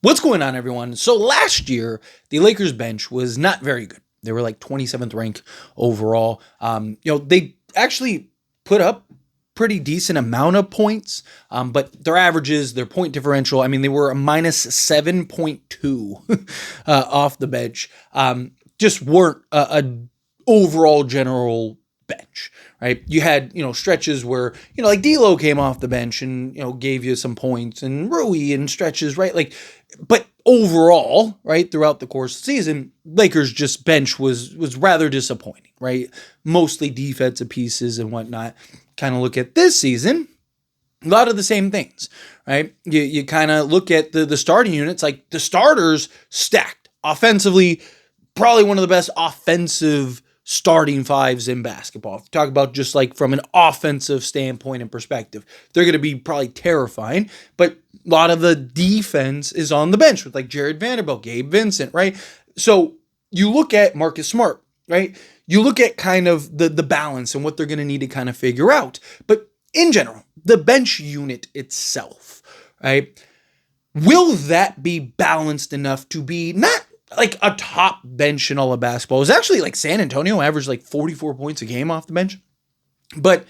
What's going on, everyone? So last year, the Lakers bench was not very good. They were like 27th ranked overall. They actually put up pretty decent amount of points, but their averages, their point differential, I mean, they were a minus 7.2 off the bench. Just weren't a overall general bench, right? You had, stretches where, like D'Lo came off the bench and, gave you some points, and Rui and stretches, right? But overall, right, throughout the course of the season, Lakers just bench was rather disappointing, right? Mostly defensive pieces and whatnot. Kind of look at this season, a lot of the same things, right? You kind of look at the starting units, like the starters stacked offensively, probably one of the best offensive starting fives in basketball. If you talk about just like from an offensive standpoint and perspective, they're going to be probably terrifying, but a lot of the defense is on the bench with like Jarred Vanderbilt, Gabe Vincent, right? So you look at Marcus Smart, right? You look at kind of the balance and what they're going to need to kind of figure out. But in general, the bench unit itself, right? Will that be balanced enough to be not like a top bench in all of basketball? It was actually like San Antonio averaged like 44 points a game off the bench. But,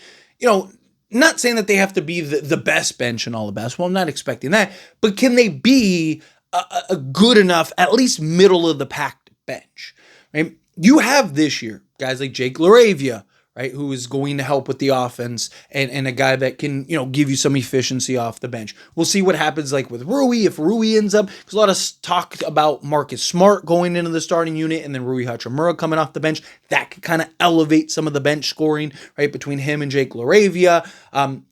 not saying that they have to be the best bench in all of basketball. I'm not expecting that. But can they be a good enough, at least middle of the pack bench, right? You have this year guys like Jake Laravia, right, who is going to help with the offense and a guy that can, give you some efficiency off the bench. We'll see what happens like with Rui, if Rui ends up, because a lot of talk about Marcus Smart going into the starting unit and then Rui Hachimura coming off the bench. That could kind of elevate some of the bench scoring, right, between him and Jake Laravia.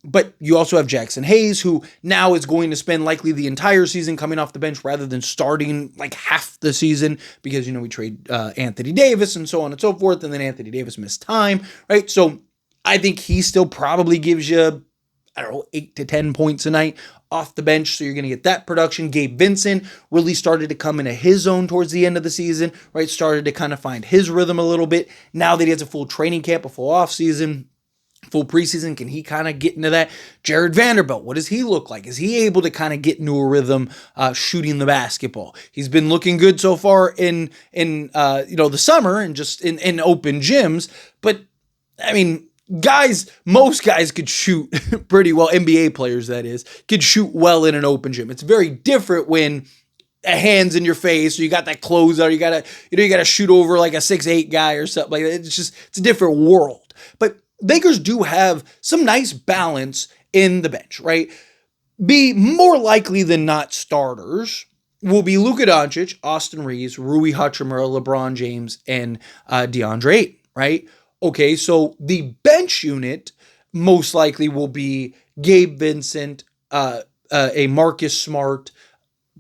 But you also have Jackson Hayes, who now is going to spend likely the entire season coming off the bench rather than starting like half the season because, we trade Anthony Davis and so on and so forth, and then Anthony Davis missed time, right? So I think he still probably gives you, 8 to 10 points a night off the bench. So you're going to get that production. Gabe Vincent really started to come into his own towards the end of the season, right? Started to kind of find his rhythm a little bit. Now that he has a full training camp, a full off season, full preseason, can he kind of get into that? Jarred Vanderbilt, what does he look like? Is he able to kind of get into a rhythm shooting the basketball? He's been looking good so far in the summer and just in open gyms, but I mean, most guys could shoot pretty well. NBA players, that is, could shoot well in an open gym. It's very different when a hand's in your face, or you got that closeout, you gotta shoot over like a 6'8" guy or something like that. It's a different world. But Lakers do have some nice balance in the bench, right? Be more likely than not starters will be Luka Doncic, Austin Reeves, Rui Hachimura, LeBron James, and DeAndre Ayton, right? Okay, so the bench unit most likely will be Gabe Vincent, a Marcus Smart,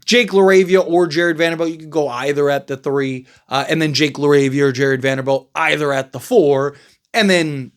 Jake Laravia or Jarred Vanderbilt. You could go either at the 3, and then Jake Laravia or Jarred Vanderbilt either at the 4, and then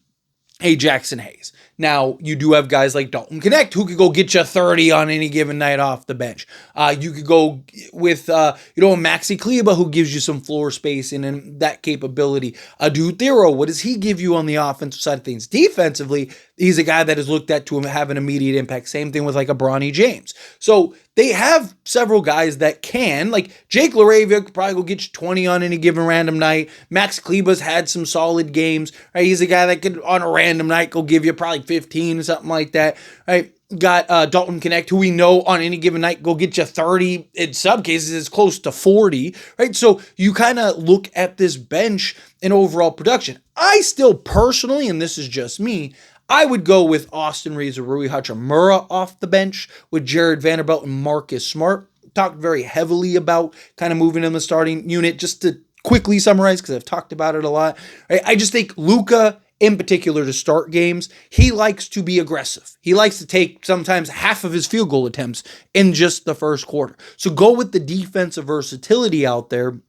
Jackson Hayes. Now, you do have guys like Dalton Connect who could go get you 30 on any given night off the bench. You could go with, Maxi Kleba who gives you some floor spacing and that capability. Dude Thero, what does he give you on the offensive side of things? Defensively, he's a guy that is looked at to have an immediate impact. Same thing with like a Bronny James. So they have several guys that can, like Jake Laravia could probably go get you 20 on any given random night. Max Kleba's had some solid games, right? He's a guy that could, on a random night, go give you probably 15 or something like that, right? Got Dalton Connect, who we know on any given night go get you 30. In some cases, it's close to 40, right? So you kind of look at this bench and overall production. I still personally, and this is just me, I would go with Austin Reeves or Rui Hachimura off the bench with Jarred Vanderbilt and Marcus Smart. Talked very heavily about kind of moving in the starting unit. Just to quickly summarize, because I've talked about it a lot, right? I just think Luka, in particular, to start games, he likes to be aggressive. He likes to take sometimes half of his field goal attempts in just the first quarter. So go with the defensive versatility out there,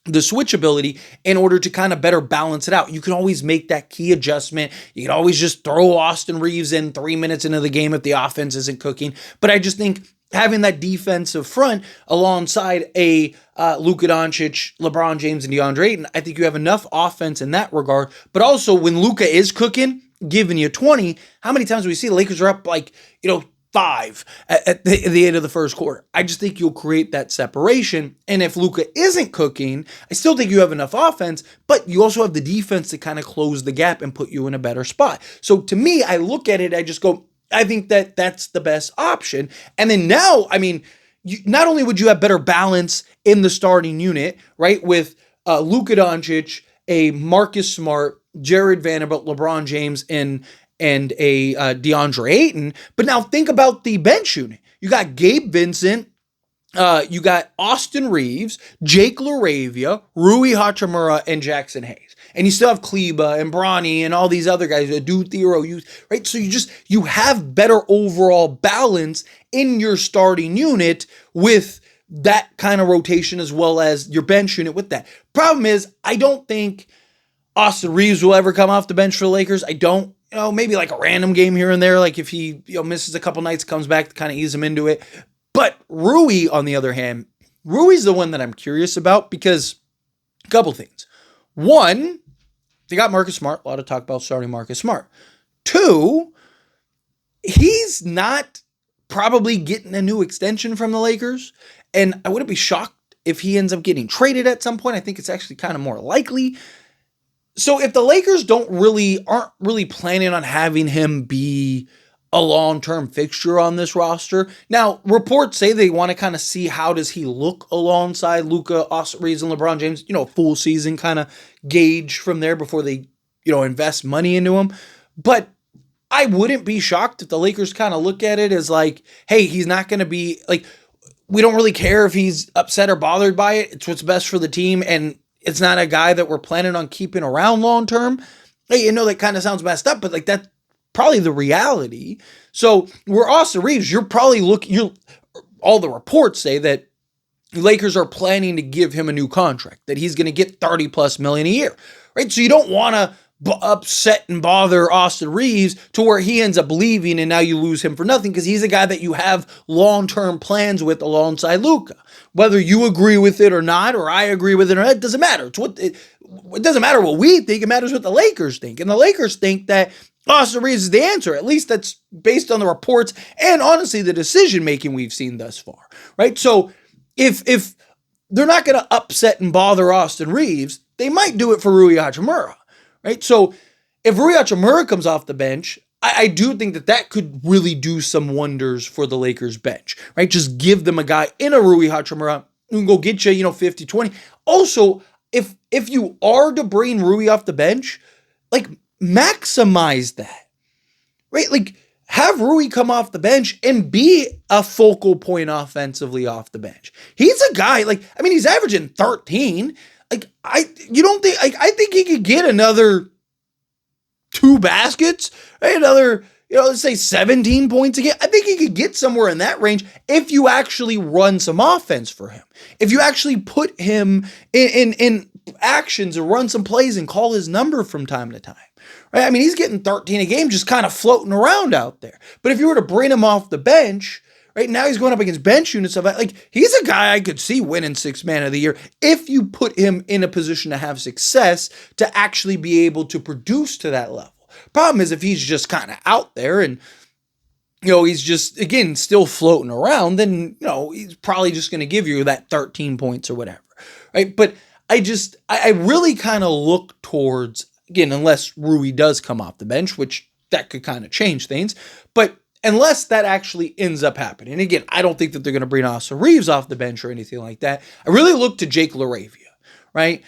the switchability, in order to kind of better balance it out. You can always make that key adjustment. You can always just throw Austin Reeves in 3 minutes into the game if the offense isn't cooking. But I just think having that defensive front alongside a Luka Doncic, LeBron James, and DeAndre Ayton, I think you have enough offense in that regard. But also when Luka is cooking, giving you 20, how many times do we see the Lakers are up like, 5 at the end of the first quarter. I just think you'll create that separation. And if Luka isn't cooking, I still think you have enough offense, but you also have the defense to kind of close the gap and put you in a better spot. So to me, I look at it, I just go, I think that that's the best option. And then now, I mean, not only would you have better balance in the starting unit, right, with Luka Doncic, a Marcus Smart, Jarred Vanderbilt, LeBron James, and a DeAndre Ayton. But now think about the bench unit. You got Gabe Vincent, you got Austin Reeves, Jake Laravia, Rui Hachimura, and Jackson Hayes. And you still have Kleba and Bronny and all these other guys, Dude Thero, right? So you have better overall balance in your starting unit with that kind of rotation as well as your bench unit with that. Problem is, I don't think Austin Reeves will ever come off the bench for the Lakers. I don't. Maybe like a random game here and there, like if he misses a couple nights, comes back to kind of ease him into it. But Rui, on the other hand, Rui's the one that I'm curious about because a couple things. One, they got Marcus Smart. A lot of talk about starting Marcus Smart. Two, he's not probably getting a new extension from the Lakers. And I wouldn't be shocked if he ends up getting traded at some point. I think it's actually kind of more likely. So if the Lakers aren't really planning on having him be a long-term fixture on this roster. Now, reports say they want to kind of see how does he look alongside Luka, Austin Reeves, and LeBron James, a full season kind of gauge from there before they, invest money into him. But I wouldn't be shocked if the Lakers kind of look at it as like, hey, he's not going to be like, we don't really care if he's upset or bothered by it. It's what's best for the team. And it's not a guy that we're planning on keeping around long term. Hey, that kind of sounds messed up, but like that's probably the reality. So where Austin Reeves, all the reports say that Lakers are planning to give him a new contract, that he's going to get $30+ million a year, right? So you don't want to upset and bother Austin Reeves to where he ends up leaving and now you lose him for nothing because he's a guy that you have long-term plans with alongside Luka. Whether you agree with it or not, or I agree with it or not, it doesn't matter. It doesn't matter what we think. It matters what the Lakers think. And the Lakers think that Austin Reeves is the answer. At least that's based on the reports and honestly the decision-making we've seen thus far, right? So if they're not going to upset and bother Austin Reeves, they might do it for Rui Hachimura. Right? So if Rui Hachimura comes off the bench, I do think that could really do some wonders for the Lakers bench, right? Just give them a guy in a Rui Hachimura who can go get you, 50-20. Also, if you are to bring Rui off the bench, like maximize that, right? Like have Rui come off the bench and be a focal point offensively off the bench. He's a guy, he's averaging 13. I think he could get another 2 baskets, right? Another, let's say 17 points a game. I think he could get somewhere in that range if you actually run some offense for him. If you actually put him in actions and run some plays and call his number from time to time, right? I mean, he's getting 13 a game just kind of floating around out there. But if you were to bring him off the bench, right now he's going up against bench units. He's a guy I could see winning 6th man of the year if you put him in a position to have success to actually be able to produce to that level. Problem is if he's just kind of out there and, he's just, again, still floating around, then, he's probably just going to give you that 13 points or whatever, right? But I really kind of look towards, again, unless Rui does come off the bench, which that could kind of change things, but unless that actually ends up happening. And again, I don't think that they're going to bring Austin Reeves off the bench or anything like that. I really look to Jake Laravia, right?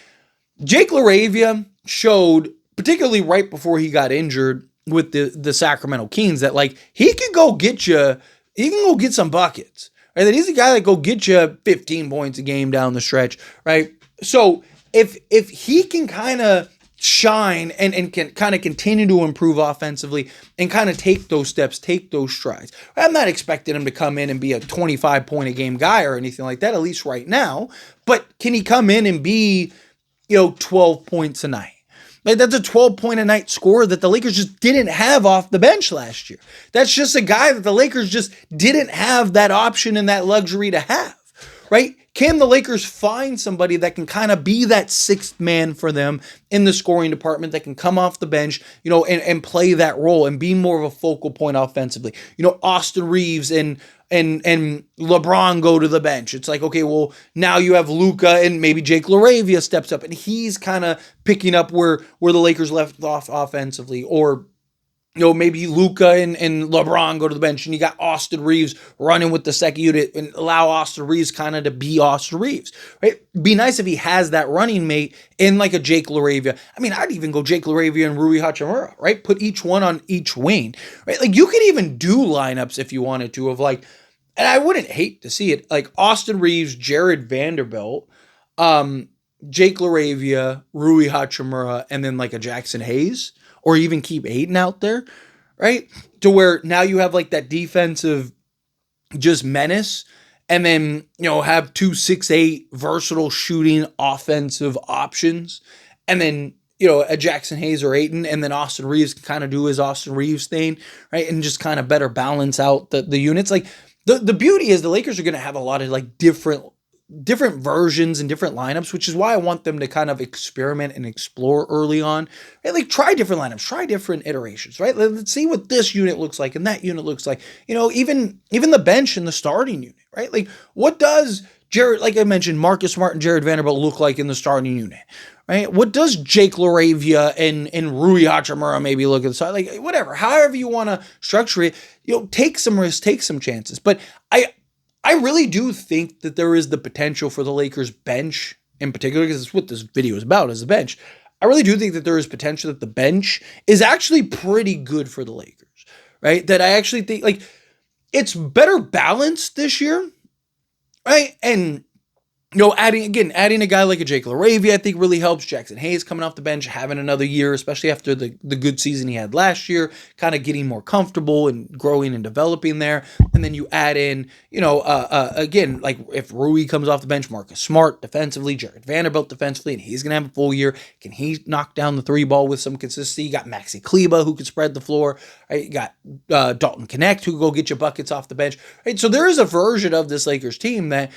Jake Laravia showed, particularly right before he got injured with the Sacramento Kings, that he can go get you, he can go get some buckets, right? That he's a guy that go get you 15 points a game down the stretch, right? So if he can kind of shine and can kind of continue to improve offensively and kind of take those steps, take those strides. I'm not expecting him to come in and be a 25 point a game guy or anything like that, at least right now, but can he come in and be, 12 points a night? That's a 12 point a night scorer that the Lakers just didn't have off the bench last year. That's just a guy that the Lakers just didn't have that option and that luxury to have. right? Can the Lakers find somebody that can kind of be that sixth man for them in the scoring department, that can come off the bench, and play that role and be more of a focal point offensively? Austin Reeves and LeBron go to the bench. It's like, okay, well, now you have Luka and maybe Jake Laravia steps up and he's kind of picking up where the Lakers left off offensively. Or maybe Luka and LeBron go to the bench and you got Austin Reeves running with the second unit and allow Austin Reeves kind of to be Austin Reeves, right? Be nice if he has that running mate in like a Jake Laravia. I mean, I'd even go Jake Laravia and Rui Hachimura, right? Put each one on each wing, right? Like you could even do lineups if you wanted to of like, and I wouldn't hate to see it, like Austin Reeves, Jarred Vanderbilt, Jake Laravia, Rui Hachimura, and then like a Jackson Hayes. Or even keep Ayton out there, right? To where now you have like that defensive just menace, and then, have 2 6'8" versatile shooting offensive options. And then, a Jackson Hayes or Ayton, and then Austin Reeves can kind of do his Austin Reeves thing, right? And just kind of better balance out the units. Like the beauty is the Lakers are going to have a lot of like different versions and different lineups, which is why I want them to kind of experiment and explore early on. Right? Like try different lineups, try different iterations, right? Let's see what this unit looks like and that unit looks like. Even the bench and the starting unit, right? Like what does like I mentioned, Marcus Smart and Jarred Vanderbilt look like in the starting unit, right? What does Jake Laravia and Rui Hachimura maybe look at the side? Like whatever, however you want to structure it, take some risks, take some chances. But I really do think that there is the potential for the Lakers bench in particular, because it's what this video is about, is the bench. I really do think that there is potential that the bench is actually pretty good for the Lakers, right? That I actually think like it's better balanced this year, right? And adding a guy like a Jake Laravia, I think really helps. Jackson Hayes coming off the bench, having another year, especially after the good season he had last year, kind of getting more comfortable and growing and developing there. And then you add in, again, like if Rui comes off the bench, Marcus Smart defensively, Jarred Vanderbilt defensively, and he's going to have a full year. Can he knock down the 3 ball with some consistency? You got Maxi Kleber who can spread the floor. Right? You got Dalton Connect who can go get you buckets off the bench. Right? So there is a version of this Lakers team that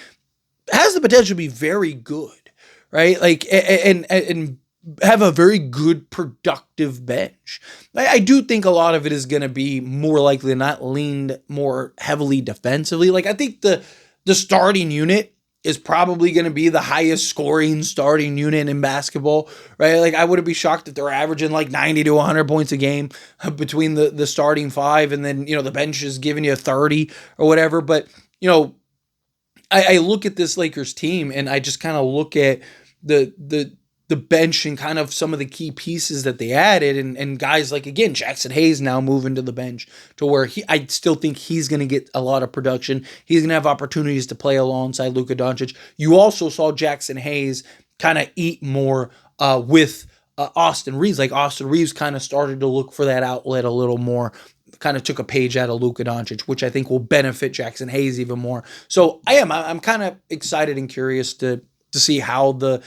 has the potential to be very good, right? Like, and have a very good, productive bench. I do think a lot of it is going to be more likely than not leaned more heavily defensively. Like, I think the starting unit is probably going to be the highest scoring starting unit in basketball, right? Like, I wouldn't be shocked if they're averaging like 90 to 100 points a game between the starting 5, and then, the bench is giving you 30 or whatever. But, I look at this Lakers team and I just kind of look at the bench and kind of some of the key pieces that they added, and guys like, again, Jackson Hayes now moving to the bench to where I still think he's going to get a lot of production. He's going to have opportunities to play alongside Luka Doncic. You also saw Jackson Hayes kind of eat more with Austin Reeves. Like Austin Reeves kind of started to look for that outlet a little more. Kind of took a page out of Luka Doncic, which I think will benefit Jackson Hayes even more. So I'm kind of excited and curious to see how the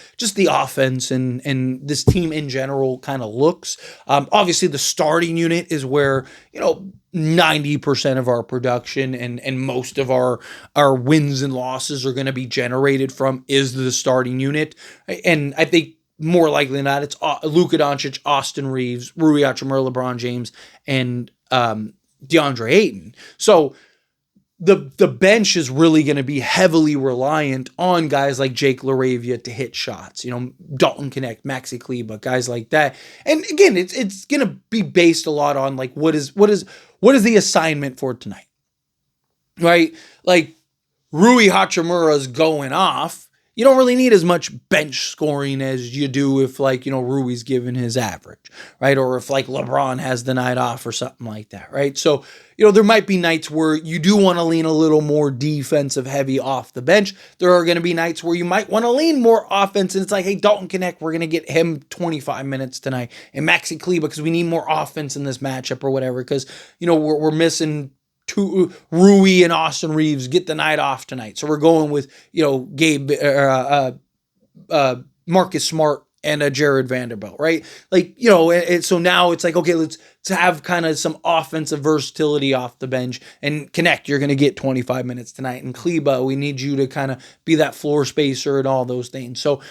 offense and this team in general kind of looks. Obviously the starting unit is where, 90% of our production and most of our wins and losses are going to be generated from is the starting unit. And I think more likely than not, it's Luka Doncic, Austin Reeves, Rui Hachimura, LeBron James, and DeAndre Ayton. So the bench is really going to be heavily reliant on guys like Jake Laravia to hit shots. Dalton Connect, Maxi Kleber, guys like that. And again, it's going to be based a lot on like what is the assignment for tonight, right? Like Rui Hachimura's going off. You don't really need as much bench scoring as you do if like, Rui's given his average, right? Or if like LeBron has the night off or something like that, right? So, there might be nights where you do want to lean a little more defensive heavy off the bench. There are going to be nights where you might want to lean more offense, and it's like, hey, Dalton Connect, we're going to get him 25 minutes tonight, and Maxi Kleber because we need more offense in this matchup or whatever, because, we're missing Rui and Austin Reeves get the night off tonight. So we're going with, Gabe, Marcus Smart and a Jarred Vanderbilt, right? Like, so now it's like, okay, let's have kind of some offensive versatility off the bench. And Connect, you're going to get 25 minutes tonight. And Kleba, we need you to kind of be that floor spacer and all those things. So,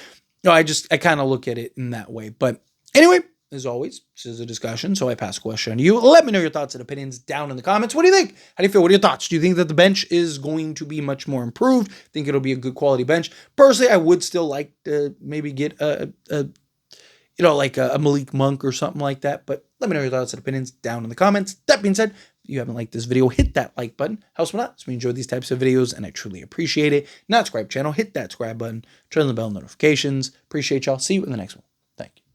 I kind of look at it in that way. But anyway, as always, this is a discussion, so I pass a question on to you. Let me know your thoughts and opinions down in the comments. What do you think? How do you feel? What are your thoughts? Do you think that the bench is going to be much more improved? Think it'll be a good quality bench? Personally, I would still like to maybe get like a Malik Monk or something like that. But let me know your thoughts and opinions down in the comments. That being said, if you haven't liked this video, hit that like button. Helps me out. So we enjoy these types of videos, and I truly appreciate it. Not subscribe channel, hit that subscribe button, turn on the bell notifications. Appreciate y'all. See you in the next one. Thank you.